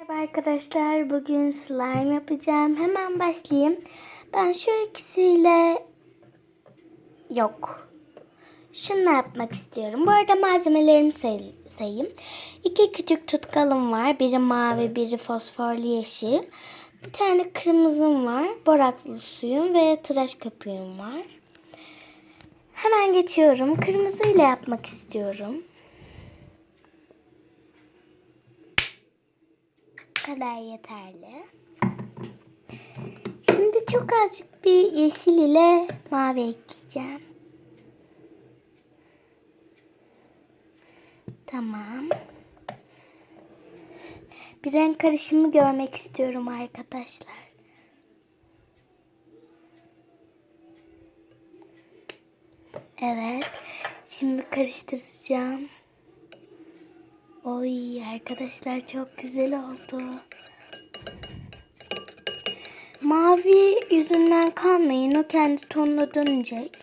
Merhaba arkadaşlar, bugün slime yapacağım. Hemen başlayayım. Ben şu ikisiyle şunu yapmak istiyorum. Bu arada malzemelerimi sayayım. 2 küçük tutkalım var. Biri mavi, biri fosforlu yeşil. Bir tane kırmızım var. Borakslı suyum ve tıraş köpüğüm var. Hemen geçiyorum. Kırmızıyla yapmak istiyorum. Bu kadar yeterli. Şimdi çok azıcık bir yeşil ile mavi ekleyeceğim. Tamam. Bir renk karışımı görmek istiyorum arkadaşlar. Evet. Şimdi karıştıracağım. Oy arkadaşlar çok güzel oldu. Mavi yüzünden kalmayın. O kendi tonuna dönecek.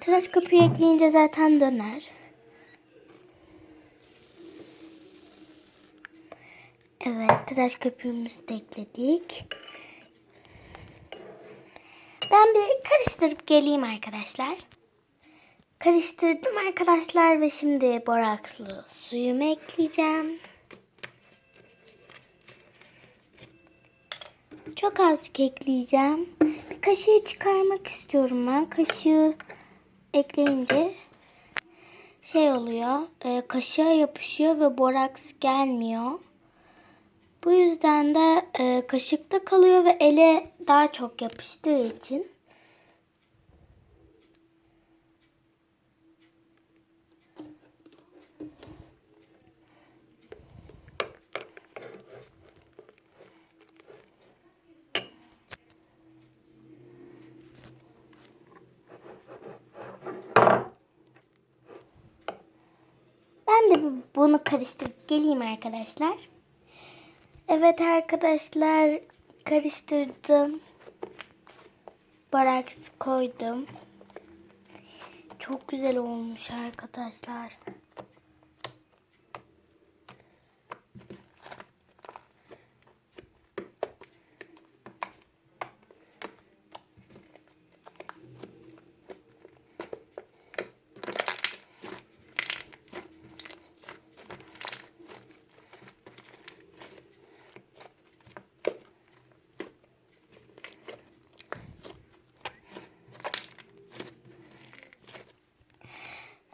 Tıraş köpüğü ekleyince zaten döner. Evet, tıraş köpüğümüzü de ekledik. Ben bir karıştırıp geleyim arkadaşlar. Karıştırdım arkadaşlar ve şimdi borakslı suyumu ekleyeceğim. Çok azıcık ekleyeceğim. Bir kaşığı çıkarmak istiyorum ben. Kaşığı ekleyince oluyor. Kaşığa yapışıyor ve boraks gelmiyor. Bu yüzden de kaşıkta kalıyor ve ele daha çok yapıştığı için. Ben de bunu karıştırıp geleyim arkadaşlar. Evet arkadaşlar, karıştırdım. Boraks koydum. Çok güzel olmuş arkadaşlar.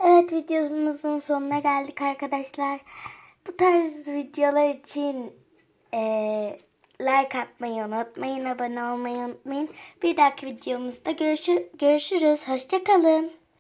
Evet, videomuzun sonuna geldik arkadaşlar. Bu tarz videolar için like atmayı unutmayın, abone olmayı unutmayın. Bir dahaki videomuzda görüşürüz. Hoşça kalın.